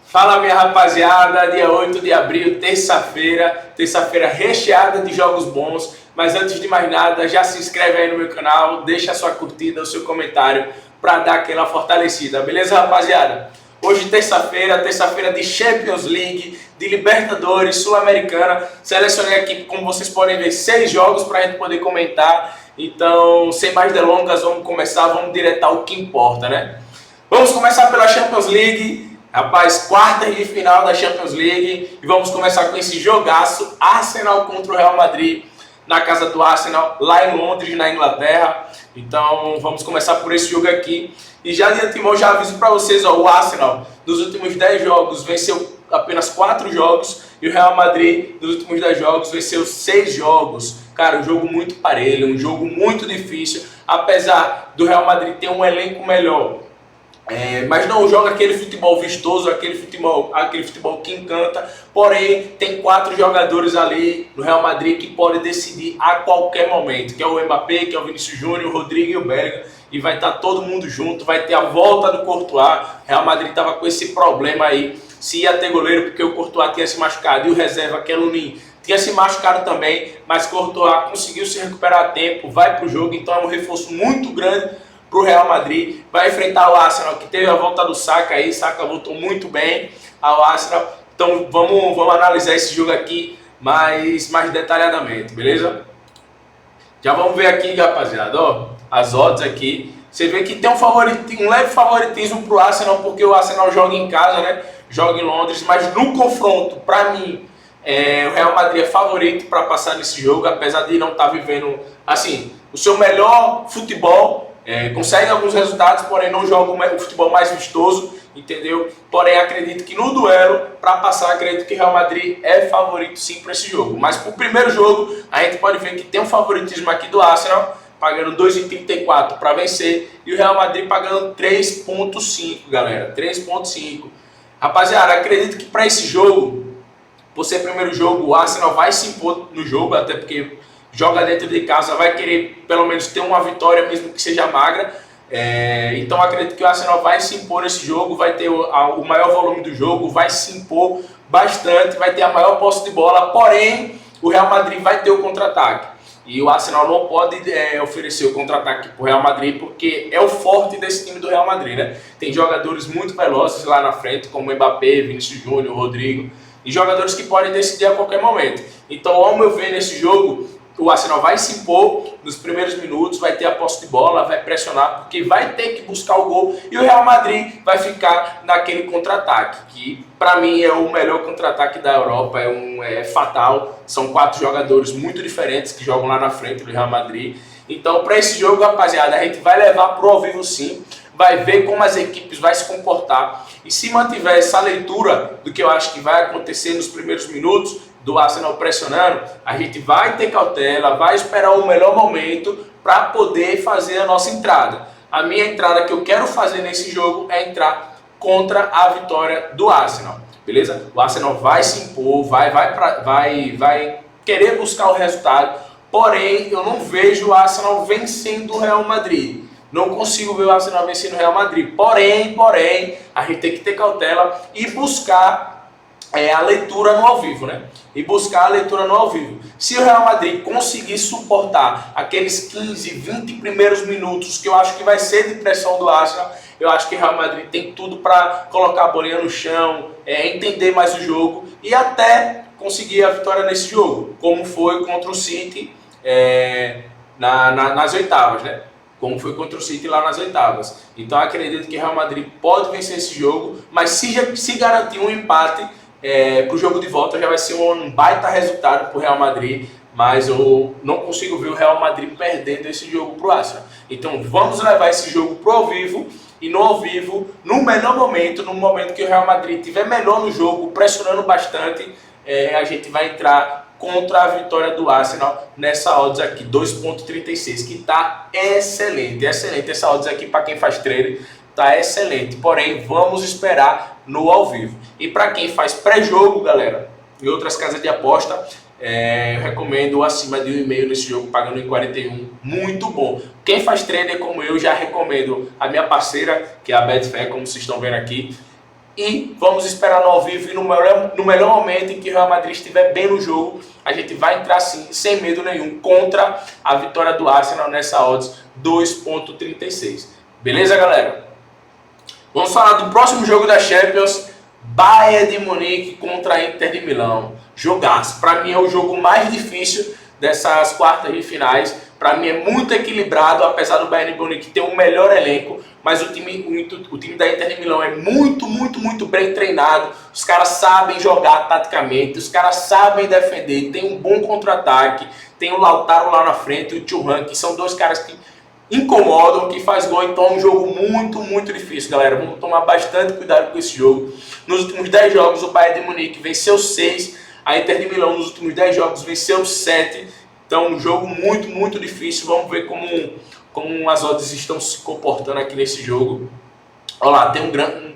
Fala minha rapaziada, dia 8 de abril, terça-feira recheada de jogos bons, mas antes de mais nada, já se inscreve aí no meu canal, deixa a sua curtida, o seu comentário para dar aquela fortalecida, beleza rapaziada? Hoje terça-feira de Champions League, de Libertadores, Sul-Americana, selecionei aqui, como vocês podem ver, 6 jogos para a gente poder comentar, então sem mais delongas, vamos começar, vamos direto ao que importa, né? Vamos começar pela Champions League. Rapaz, quartas de final da Champions League e vamos começar com esse jogaço Arsenal contra o Real Madrid na casa do Arsenal, lá em Londres, na Inglaterra. Então vamos começar por esse jogo aqui e já de antemão já aviso para vocês, ó, o Arsenal nos últimos 10 jogos venceu apenas 4 jogos e o Real Madrid nos últimos 10 jogos venceu 6 jogos. Cara, um jogo muito parelho, um jogo muito difícil, apesar do Real Madrid ter um elenco melhor. Mas não joga aquele futebol vistoso, aquele futebol que encanta. Porém, tem 4 jogadores ali no Real Madrid que podem decidir a qualquer momento, que é o Mbappé, que é o Vinícius Júnior, o Rodrigo e o Bellingham. E vai estar todo mundo junto, vai ter a volta do Courtois. O Real Madrid estava com esse problema aí, se ia ter goleiro, porque o Courtois tinha se machucado e o reserva, que é o Lunin, tinha se machucado também. Mas Courtois conseguiu se recuperar a tempo, vai para o jogo, então é um reforço muito grande para o Real Madrid. Vai enfrentar o Arsenal, que teve a volta do Saka aí. Saka voltou muito bem ao Arsenal. Então vamos analisar esse jogo aqui mais detalhadamente, beleza? Já vamos ver aqui, rapaziada, ó, as odds aqui. Você vê que tem um leve favoritismo para o Arsenal, porque o Arsenal joga em casa, né? Joga em Londres, mas no confronto, para mim, o Real Madrid é favorito para passar nesse jogo, apesar de não estar vivendo assim o seu melhor futebol. Consegue alguns resultados, porém não joga o futebol mais vistoso, entendeu? Porém acredito que no duelo, para passar, acredito que o Real Madrid é favorito sim para esse jogo. Mas para o primeiro jogo, a gente pode ver que tem um favoritismo aqui do Arsenal, pagando 2,34 para vencer, e o Real Madrid pagando 3,5, galera, 3,5. Rapaziada, acredito que para esse jogo, por ser primeiro jogo, o Arsenal vai se impor no jogo, até porque joga dentro de casa, vai querer pelo menos ter uma vitória, mesmo que seja magra. Então acredito que o Arsenal vai se impor nesse jogo, vai ter o maior volume do jogo, vai se impor bastante, vai ter a maior posse de bola, porém o Real Madrid vai ter o contra-ataque. E o Arsenal não pode oferecer o contra-ataque para o Real Madrid, porque é o forte desse time do Real Madrid, né? Tem jogadores muito velozes lá na frente, como Mbappé, Vinícius Júnior, Rodrigo, e jogadores que podem decidir a qualquer momento. Então, ao meu ver, nesse jogo, o Arsenal vai se impor nos primeiros minutos, vai ter a posse de bola, vai pressionar, porque vai ter que buscar o gol. E o Real Madrid vai ficar naquele contra-ataque, que para mim é o melhor contra-ataque da Europa, é fatal. São 4 jogadores muito diferentes que jogam lá na frente do Real Madrid. Então, para esse jogo, rapaziada, a gente vai levar pro ao vivo sim, vai ver como as equipes vão se comportar. E se mantiver essa leitura do que eu acho que vai acontecer nos primeiros minutos, do Arsenal pressionando, a gente vai ter cautela, vai esperar o melhor momento para poder fazer a nossa entrada. A minha entrada que eu quero fazer nesse jogo é entrar contra a vitória do Arsenal, beleza? O Arsenal vai se impor, vai querer buscar o resultado, porém eu não vejo o Arsenal vencendo o Real Madrid. Não consigo ver o Arsenal vencendo o Real Madrid. Porém, a gente tem que ter cautela e buscar a leitura no ao vivo, né? E buscar a leitura no ao vivo. Se o Real Madrid conseguir suportar aqueles 15, 20 primeiros minutos, que eu acho que vai ser de pressão do Arsenal, eu acho que o Real Madrid tem tudo para colocar a bolinha no chão, entender mais o jogo e até conseguir a vitória nesse jogo, como foi contra o City nas oitavas, né? Como foi contra o City lá nas oitavas. Então acredito que o Real Madrid pode vencer esse jogo, mas se garantir um empate para o jogo de volta já vai ser um baita resultado para o Real Madrid, mas eu não consigo ver o Real Madrid perdendo esse jogo para o Arsenal. Então vamos levar esse jogo para o ao vivo, e no ao vivo, no melhor momento, no momento que o Real Madrid estiver melhor no jogo, pressionando bastante, a gente vai entrar contra a vitória do Arsenal nessa odds aqui, 2,36, que está excelente essa odds aqui para quem faz trade, tá excelente, porém vamos esperar no ao vivo. E para quem faz pré-jogo, galera, em outras casas de aposta, eu recomendo acima de 1,5 nesse jogo, pagando em 41, muito bom. Quem faz trader como eu, já recomendo a minha parceira, que é a Betfair, como vocês estão vendo aqui. E vamos esperar no ao vivo e no melhor momento em que o Real Madrid estiver bem no jogo, a gente vai entrar sim, sem medo nenhum, contra a vitória do Arsenal nessa odds 2,36. Beleza, galera? Vamos falar do próximo jogo da Champions, Bayern de Munique contra a Inter de Milão. Jogaço. Para mim é o jogo mais difícil dessas quartas de finais. Para mim é muito equilibrado, apesar do Bayern de Munique ter um melhor elenco, mas o time da Inter de Milão é muito bem treinado. Os caras sabem jogar taticamente, os caras sabem defender, tem um bom contra-ataque, tem o Lautaro lá na frente e o Thuram, que são dois caras que incomodam, que faz gol. Então é um jogo muito difícil, galera. Vamos tomar bastante cuidado com esse jogo. Nos últimos 10 jogos o Bayern de Munique venceu 6, a Inter de Milão nos últimos 10 jogos venceu 7. Então um jogo muito difícil. Vamos ver como as odds estão se comportando aqui nesse jogo. Olha lá, tem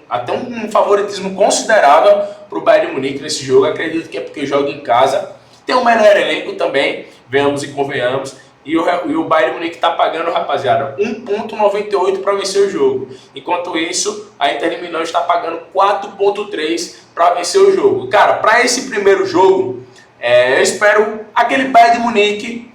até um favoritismo considerável para o Bayern de Munique nesse jogo. Acredito que é porque joga em casa. Tem um melhor elenco também, venhamos e convenhamos. E o Bayern de Munique está pagando, rapaziada, 1,98 para vencer o jogo. Enquanto isso, a Inter de Milão está pagando 4,3 para vencer o jogo. Cara, para esse primeiro jogo, eu espero aquele Bayern de Munique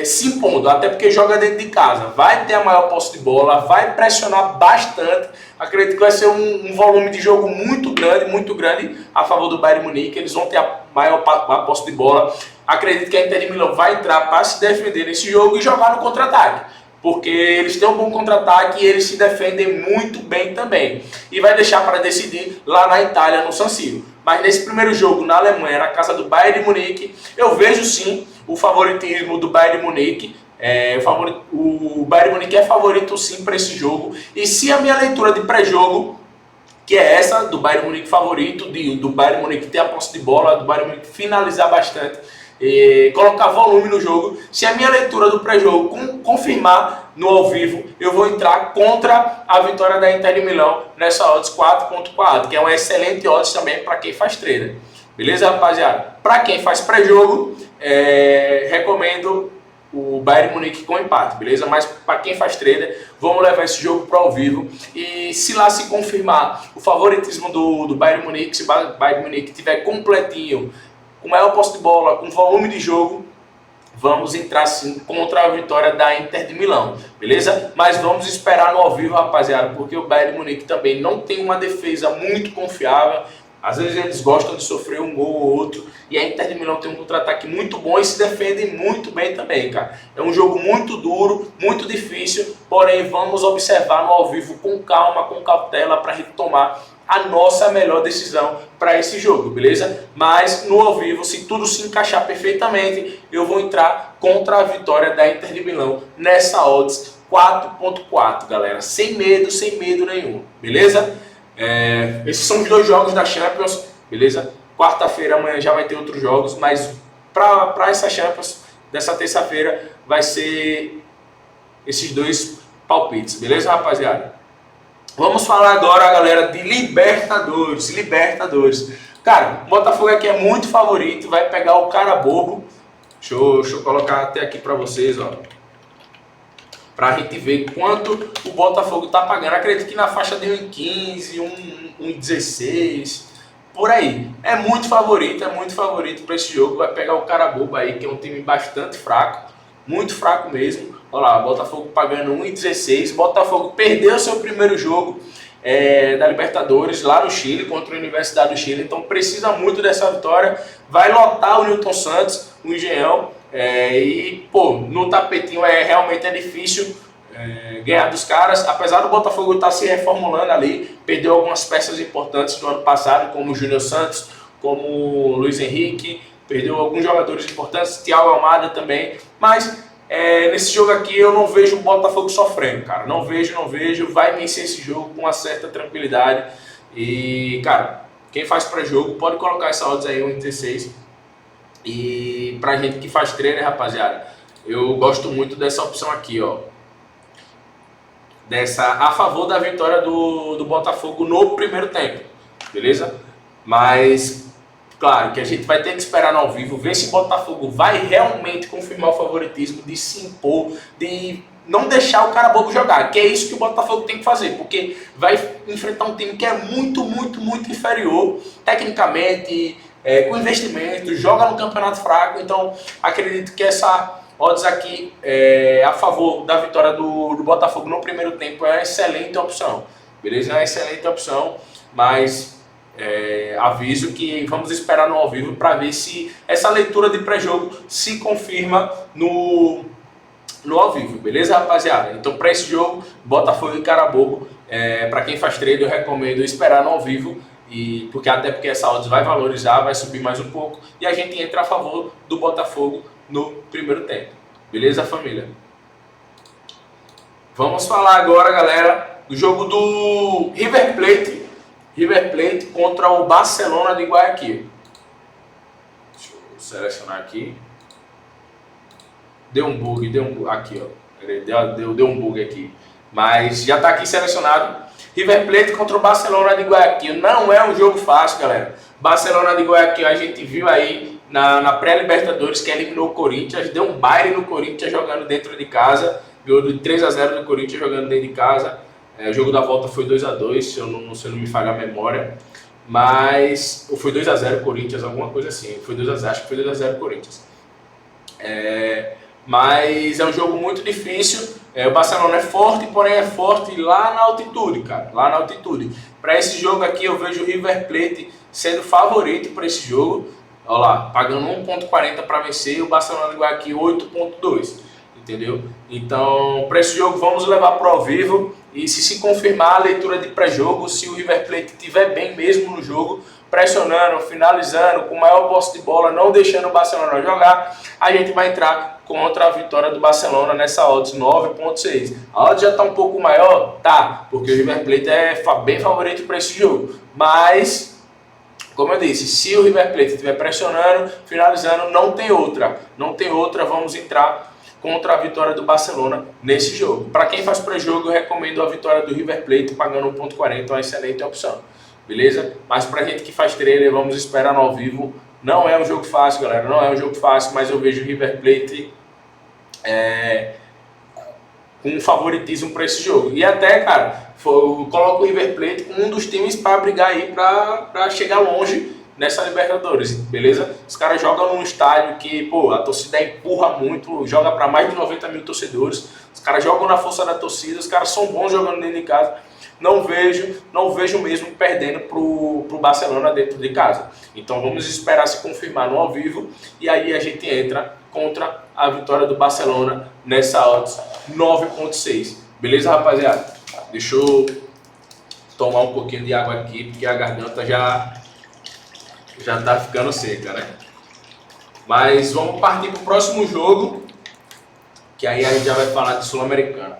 se impondo, até porque joga dentro de casa. Vai ter a maior posse de bola, vai pressionar bastante. Acredito que vai ser um volume de jogo muito grande a favor do Bayern de Munique. Eles vão ter a maior posse de bola. Acredito que a Inter de Milão vai entrar para se defender nesse jogo e jogar no contra-ataque, porque eles têm um bom contra-ataque e eles se defendem muito bem também. E vai deixar para decidir lá na Itália, no San Siro. Mas nesse primeiro jogo na Alemanha, na casa do Bayern de Munique, eu vejo sim o favoritismo do Bayern de Munique. O Bayern de Munique é favorito sim para esse jogo. E se a minha leitura de pré-jogo, que é essa, do Bayern de Munique favorito, do Bayern de Munique ter a posse de bola, do Bayern de Munique finalizar bastante, colocar volume no jogo, se a minha leitura do pré-jogo confirmar no ao vivo, eu vou entrar contra a vitória da Inter de Milão nessa odds 4,4, que é uma excelente odds também para quem faz trader. Beleza, rapaziada? Para quem faz pré-jogo, recomendo o Bayern de Munique com empate, beleza? Mas para quem faz trader, vamos levar esse jogo para ao vivo. E se lá se confirmar o favoritismo do Bayern de Munique, se o Bayern de Munique tiver completinho, com maior posse de bola, com volume de jogo, vamos entrar sim contra a vitória da Inter de Milão, beleza? Mas vamos esperar no ao vivo, rapaziada, porque o Bayern de Munique também não tem uma defesa muito confiável. Às vezes eles gostam de sofrer um gol ou outro, e a Inter de Milão tem um contra-ataque muito bom e se defende muito bem também, cara. É um jogo muito duro, muito difícil, porém vamos observar no ao vivo com calma, com cautela, para a gente tomar a nossa melhor decisão para esse jogo, beleza? Mas no ao vivo, se tudo se encaixar perfeitamente, eu vou entrar contra a vitória da Inter de Milão nessa odds 4,4, galera. Sem medo nenhum, beleza? Esses são os dois jogos da Champions, beleza? Quarta-feira, amanhã já vai ter outros jogos, mas para essa Champions dessa terça-feira vai ser esses dois palpites, beleza, rapaziada? Vamos falar agora, galera, de Libertadores. Cara, o Botafogo aqui é muito favorito, vai pegar o cara bobo. Deixa eu colocar até aqui para vocês, ó, pra gente ver quanto o Botafogo tá pagando. Acredito que na faixa de 1,15, 1,16, por aí. É muito favorito para esse jogo. Vai pegar o cara bobo aí, que é um time bastante fraco, muito fraco mesmo. Olha lá, Botafogo pagando 1,16. Botafogo perdeu seu primeiro jogo da Libertadores lá no Chile, contra a Universidade do Chile. Então precisa muito dessa vitória. Vai lotar o Newton Santos, o Engenhão. E, pô, no tapetinho realmente é difícil ganhar dos caras. Apesar do Botafogo estar se reformulando ali, perdeu algumas peças importantes no ano passado, como o Júnior Santos, como o Luiz Henrique. Perdeu alguns jogadores importantes, Thiago Almada também. Mas nesse jogo aqui eu não vejo o Botafogo sofrendo, cara. Não vejo. Vai vencer esse jogo com uma certa tranquilidade. E, cara, quem faz pré-jogo pode colocar essa odds aí, 1,16. E pra gente que faz trader, rapaziada, eu gosto muito dessa opção aqui, ó. A favor da vitória do Botafogo no primeiro tempo, beleza? Mas claro que a gente vai ter que esperar no ao vivo, ver se o Botafogo vai realmente confirmar o favoritismo, de se impor, de não deixar o cara bobo jogar, que é isso que o Botafogo tem que fazer, porque vai enfrentar um time que é muito inferior tecnicamente, com investimento, joga no campeonato fraco. Então acredito que essa odds aqui a favor da vitória do Botafogo no primeiro tempo é uma excelente opção, beleza? É uma excelente opção, mas aviso que vamos esperar no ao vivo para ver se essa leitura de pré-jogo se confirma no ao vivo, beleza, rapaziada? Então, para esse jogo, Botafogo e Carabobo, para quem faz trade, eu recomendo esperar no ao vivo, até porque essa odds vai valorizar, vai subir mais um pouco, e a gente entra a favor do Botafogo no primeiro tempo, beleza, família? Vamos falar agora, galera, do jogo do River Plate contra o Barcelona de Guayaquil. Deixa eu selecionar aqui. Deu um bug, aqui, ó. Deu um bug aqui. Mas já está aqui selecionado. River Plate contra o Barcelona de Guayaquil. Não é um jogo fácil, galera. Barcelona de Guayaquil, a gente viu aí na pré-Libertadores que eliminou o Corinthians. Deu um baile no Corinthians jogando dentro de casa. Ganhou de 3-0 do Corinthians jogando dentro de casa. O jogo da volta foi 2-2, se eu não me falha a memória. Mas... Ou foi 2-0 Corinthians, alguma coisa assim. Foi 2-0, acho que foi 2-0 Corinthians. Mas é um jogo muito difícil. O Barcelona é forte, porém é forte lá na altitude, cara. Lá na altitude. Para esse jogo aqui eu vejo o River Plate sendo favorito para esse jogo. Olha lá, pagando 1,40 para vencer e o Barcelona de Guayaquil 8,2. Entendeu? Então, para esse jogo vamos levar para o ao vivo. E se confirmar a leitura de pré-jogo, se o River Plate estiver bem mesmo no jogo, pressionando, finalizando, com maior posse de bola, não deixando o Barcelona jogar, a gente vai entrar contra a vitória do Barcelona nessa odds 9,6. A odds já está um pouco maior? Tá, porque o River Plate é bem favorito para esse jogo. Mas, como eu disse, se o River Plate estiver pressionando, finalizando, não tem outra. Não tem outra, vamos entrar contra a vitória do Barcelona nesse jogo. Para quem faz pré-jogo, eu recomendo a vitória do River Plate pagando 1,40, uma excelente opção. Beleza? Mas pra gente que faz trailer, vamos esperar no ao vivo. Não é um jogo fácil, galera. Não é um jogo fácil, mas eu vejo o River Plate com um favoritismo para esse jogo. E até, cara, eu coloco o River Plate como um dos times para brigar aí, para chegar longe nessa Libertadores, beleza? Os caras jogam num estádio que, pô, a torcida empurra muito, joga para mais de 90 mil torcedores. Os caras jogam na força da torcida, os caras são bons jogando dentro de casa. Não vejo mesmo perdendo pro Barcelona dentro de casa. Então vamos esperar se confirmar no ao vivo e aí a gente entra contra a vitória do Barcelona nessa odds 9,6. Beleza, rapaziada? Deixa eu tomar um pouquinho de água aqui, porque a garganta já tá ficando seca, né? Mas vamos partir pro próximo jogo, que aí a gente já vai falar de Sul-Americana.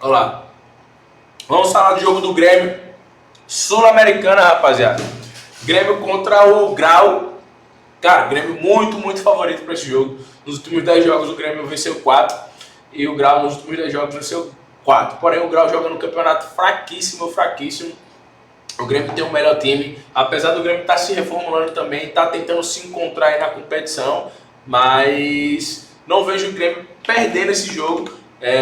Olha lá. Vamos falar do jogo do Grêmio Sul-Americana, rapaziada. Grêmio contra o Grau. Cara, Grêmio muito favorito para esse jogo. Nos últimos 10 jogos o Grêmio venceu 4 e o Grau nos últimos 10 jogos venceu 4. Porém o Grau joga no campeonato fraquíssimo. O Grêmio tem o melhor time. Apesar do Grêmio estar se reformulando também, está tentando se encontrar aí na competição. Mas não vejo o Grêmio perdendo esse jogo.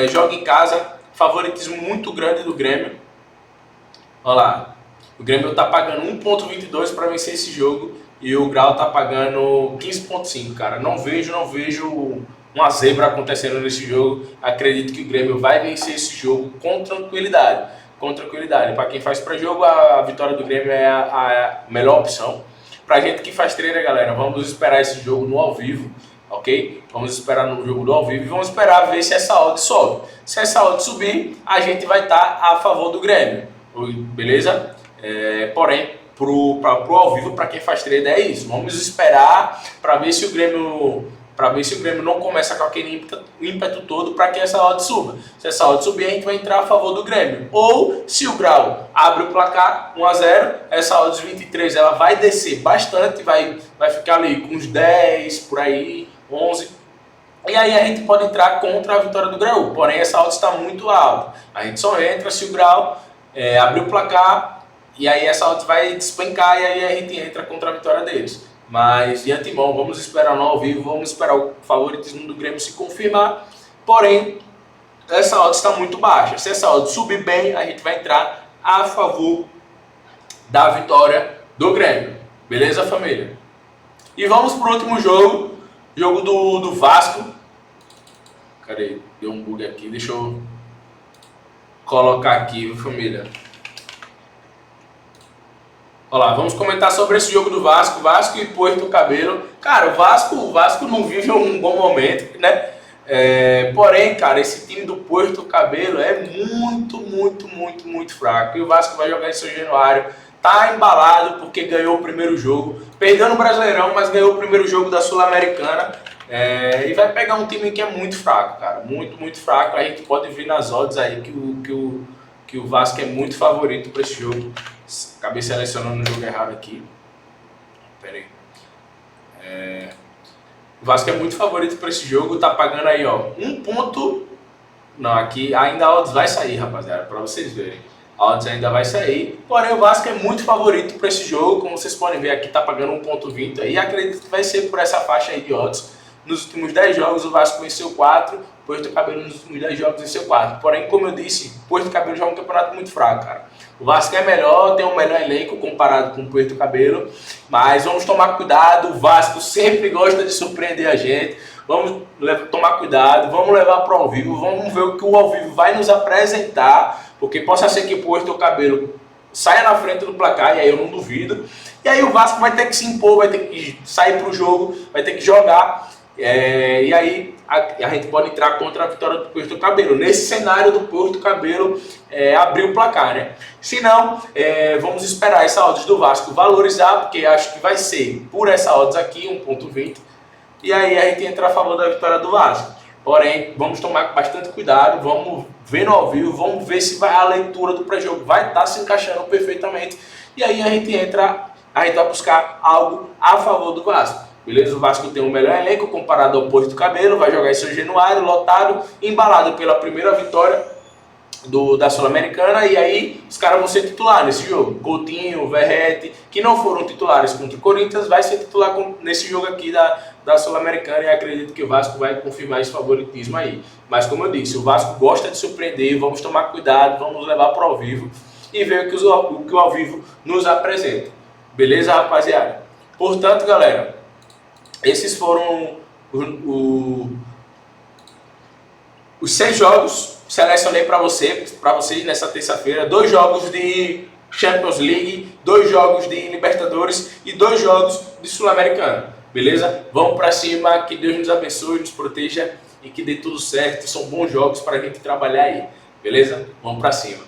Joga em casa. Favoritismo muito grande do Grêmio. Olha lá. O Grêmio está pagando 1,22 para vencer esse jogo. E o Grau está pagando 15,5, cara. Não vejo uma zebra acontecendo nesse jogo. Acredito que o Grêmio vai vencer esse jogo com tranquilidade. Para quem faz pré-jogo, a vitória do Grêmio é a melhor opção. Pra gente que faz treino, galera, vamos esperar esse jogo no ao vivo. Ok? Vamos esperar no jogo do ao vivo e vamos esperar ver se essa odd sobe. Se essa odd subir, a gente vai estar a favor do Grêmio. Beleza? Porém, pro ao vivo, para quem faz trade, é isso. Vamos esperar para ver se o Grêmio não começa com aquele ímpeto todo para que essa odd suba. Se essa odd subir, a gente vai entrar a favor do Grêmio. Ou, se o Grau abre o placar 1-0, essa odd 23 ela vai descer bastante, vai ficar ali com uns 10, por aí, 11. E aí a gente pode entrar contra a vitória do Grau. Porém, essa odd está muito alta. A gente só entra se o Grau abrir o placar, e aí essa odd vai despencar e aí a gente entra contra a vitória deles. Mas de antemão, vamos esperar no ao vivo, vamos esperar o favoritismo do Grêmio se confirmar. Porém, essa odd está muito baixa. Se essa odd subir bem, a gente vai entrar a favor da vitória do Grêmio. Beleza, família? E vamos para o último jogo. Jogo do Vasco. Cadê? Deu um bug aqui. Deixa eu colocar aqui, viu, família? Olha lá, vamos comentar sobre esse jogo do Vasco. Vasco e Puerto Cabelo. Cara, o Vasco não vive um bom momento, né? Porém, cara, esse time do Puerto Cabelo é muito fraco. E o Vasco vai jogar em São Januário. Tá embalado porque ganhou o primeiro jogo. Perdeu no Brasileirão, mas ganhou o primeiro jogo da Sul-Americana. E vai pegar um time que é muito fraco, cara. Muito fraco. A gente pode ver nas odds aí que o Vasco é muito favorito para esse jogo. Acabei selecionando o jogo errado aqui. Pera aí. O Vasco é muito favorito para esse jogo. Tá pagando aí, ó, 1 ponto. Não, aqui ainda a odds vai sair, rapaziada, para vocês verem. A odds ainda vai sair. Porém, o Vasco é muito favorito para esse jogo. Como vocês podem ver aqui, tá pagando 1,20 aí. Acredito que vai ser por essa faixa aí de odds. Nos últimos 10 jogos, o Vasco venceu 4. Puerto Cabelo nos últimos 10 jogos venceu 4. Porém, como eu disse, Puerto Cabelo já é um campeonato muito fraco, cara. O Vasco é melhor, tem um melhor elenco comparado com o Puerto Cabelo. Mas vamos tomar cuidado. O Vasco sempre gosta de surpreender a gente. Vamos tomar cuidado, vamos levar para o ao vivo. Vamos ver o que o ao vivo vai nos apresentar. Porque possa ser que Puerto Cabelo saia na frente do placar, e aí eu não duvido. E aí o Vasco vai ter que se impor, vai ter que sair para o jogo, vai ter que jogar. E aí a gente pode entrar contra a vitória do Puerto Cabelo. Nesse cenário do Puerto Cabelo abrir o placar, né? Se não, vamos esperar essa odds do Vasco valorizar, porque acho que vai ser por essa odds aqui, 1,20. E aí a gente entra a favor da vitória do Vasco. Porém, vamos tomar bastante cuidado, vamos ver no ao vivo, vamos ver se a leitura do pré-jogo vai estar se encaixando perfeitamente. E aí a gente vai buscar algo a favor do Vasco. Beleza? O Vasco tem um melhor elenco comparado ao Puerto Cabelo, vai jogar em São Januário, lotado, embalado pela primeira vitória da Sul-Americana, e aí os caras vão ser titular nesse jogo. Coutinho, Verratti, que não foram titulares contra o Corinthians, vai ser titular nesse jogo aqui da Sul-Americana, e acredito que o Vasco vai confirmar esse favoritismo aí. Mas como eu disse, o Vasco gosta de surpreender, vamos tomar cuidado, vamos levar para o ao vivo e ver o que o ao vivo nos apresenta. Beleza, rapaziada? Portanto, galera, esses foram os 6 jogos. Selecionei para vocês nessa terça-feira 2 jogos de Champions League, 2 jogos de Libertadores e 2 jogos de Sul-Americana. Beleza? Vamos para cima, que Deus nos abençoe, nos proteja e que dê tudo certo. São bons jogos para a gente trabalhar aí. Beleza? Vamos para cima.